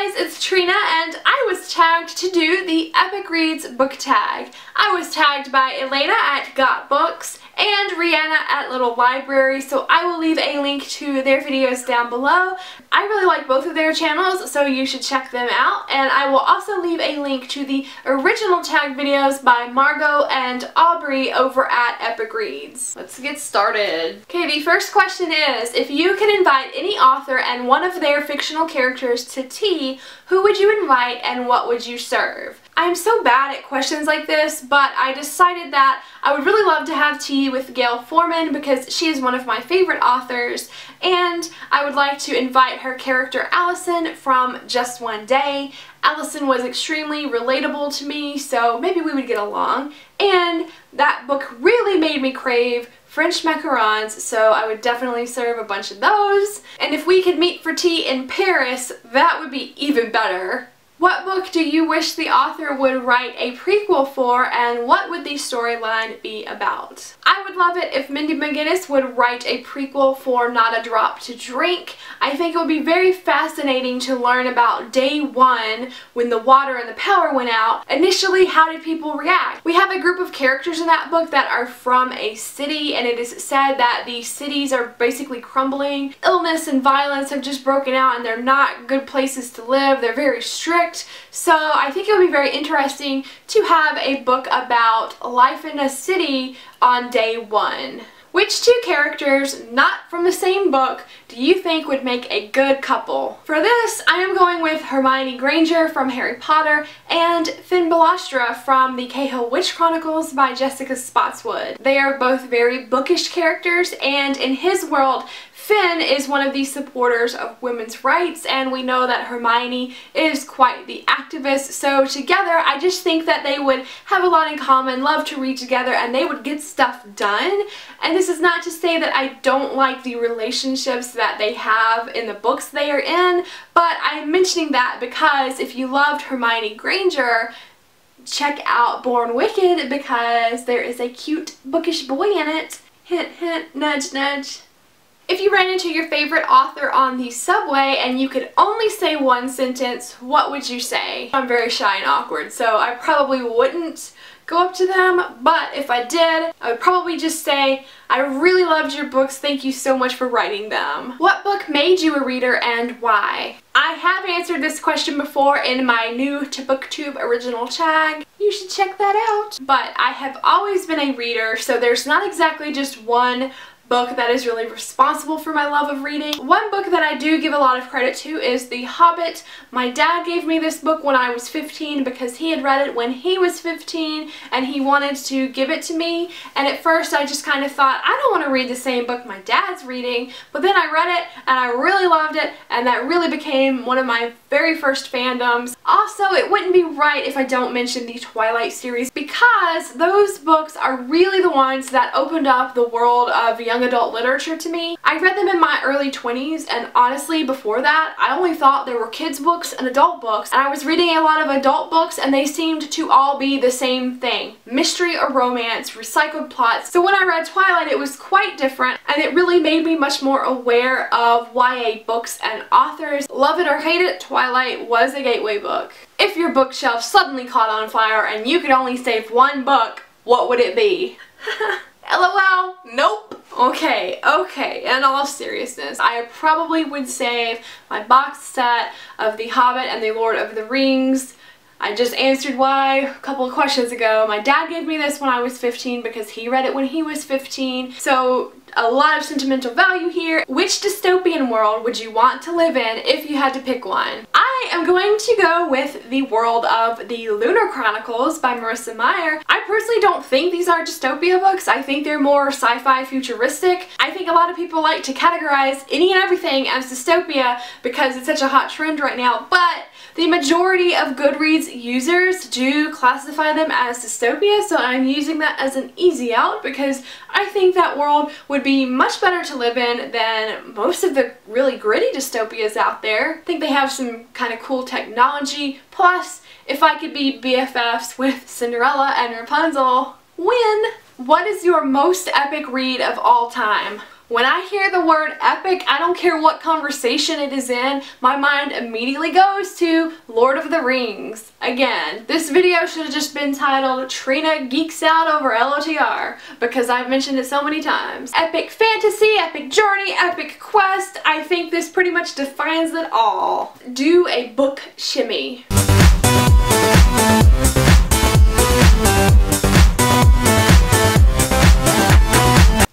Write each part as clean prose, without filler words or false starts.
guys, it's Trina, and I was tagged to do the Epic Reads book tag. I was tagged by Elena at Got Books and Rihanna at Little Library, so I will leave a link to their videos down below. I really like both of their channels, so you should check them out, and I will also leave a link to the original tag videos by Margot and Aubrey over at Epic Reads. Let's get started. Okay, the first question is, if you could invite any author and one of their fictional characters to tea, who would you invite and what would you serve? I'm so bad at questions like this, but I decided that I would really love to have tea with Gayle Forman because she is one of my favorite authors, and I would like to invite her character Allison from Just One Day. Allison was extremely relatable to me, so maybe we would get along, and that book really made me crave French macarons, so I would definitely serve a bunch of those. And if we could meet for tea in Paris, that would be even better. What book do you wish the author would write a prequel for, and what would the storyline be about? I would love it if Mindy McGinnis would write a prequel for Not a Drop to Drink. I think it would be very fascinating to learn about day one when the water and the power went out. Initially, how did people react? We have a group of characters in that book that are from a city, and it is said that the cities are basically crumbling. Illness and violence have just broken out, and they're not good places to live. They're very strict. So I think it would be very interesting to have a book about life in a city on day one. Which two characters, not from the same book, do you think would make a good couple? For this, I am going with Hermione Granger from Harry Potter and Finn Ballastra from the Cahill Witch Chronicles by Jessica Spotswood. They are both very bookish characters, and in his world, Finn is one of the supporters of women's rights, and we know that Hermione is quite the activist, so together I just think that they would have a lot in common, love to read together, and they would get stuff done. And this is not to say that I don't like the relationships that they have in the books they are in, but I'm mentioning that because if you loved Hermione Granger, check out Born Wicked because there is a cute bookish boy in it. Hint, hint, nudge, nudge. If you ran into your favorite author on the subway and you could only say one sentence, what would you say? I'm very shy and awkward, so I probably wouldn't go up to them, but if I did, I would probably just say, I really loved your books, thank you so much for writing them. What book made you a reader and why? I have answered this question before in my new to BookTube original tag. You should check that out. But I have always been a reader, so there's not exactly just one book that is really responsible for my love of reading. One book that I do give a lot of credit to is The Hobbit. My dad gave me this book when I was 15 because he had read it when he was 15 and he wanted to give it to me, and at first I just kind of thought, I don't want to read the same book my dad's reading, but then I read it and I really loved it, and that really became one of my very first fandoms. Also, it wouldn't be right if I don't mention the Twilight series because those books are really the ones that opened up the world of young adult literature to me. I read them in my early 20s, and honestly before that I only thought there were kids books and adult books, and I was reading a lot of adult books and they seemed to all be the same thing. Mystery or romance, recycled plots. So when I read Twilight it was quite different, and it really made me much more aware of YA books and authors. Love it or hate it, Twilight was a gateway book. If your bookshelf suddenly caught on fire and you could only save one book, what would it be? LOL, nope. Okay, in all seriousness, I probably would save my box set of The Hobbit and The Lord of the Rings. I just answered why a couple of questions ago. My dad gave me this when I was 15 because he read it when he was 15, so a lot of sentimental value here. Which dystopian world would you want to live in if you had to pick one? I am going to go with the world of the Lunar Chronicles by Marissa Meyer. I personally don't think these are dystopia books. I think they're more sci-fi futuristic. I think a lot of people like to categorize any and everything as dystopia because it's such a hot trend right now, but the majority of Goodreads users do classify them as dystopia, so I'm using that as an easy out because I think that world would be much better to live in than most of the really gritty dystopias out there. I think they have some kind of cool technology, plus if I could be BFFs with Cinderella and Rapunzel, win! What is your most epic read of all time? When I hear the word epic, I don't care what conversation it is in, my mind immediately goes to Lord of the Rings. Again, this video should have just been titled Trina Geeks Out Over LOTR because I've mentioned it so many times. Epic fantasy, epic journey, epic quest, I think this pretty much defines it all. Do a book shimmy.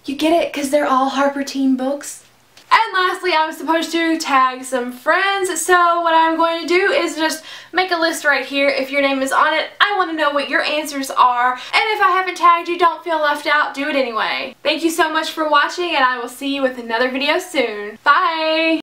You get it? Because they're all Harper Teen books. And lastly, I was supposed to tag some friends, so what I'm going to do is just make a list right here. If your name is on it, I want to know what your answers are, and if I haven't tagged you, don't feel left out, do it anyway. Thank you so much for watching, and I will see you with another video soon. Bye!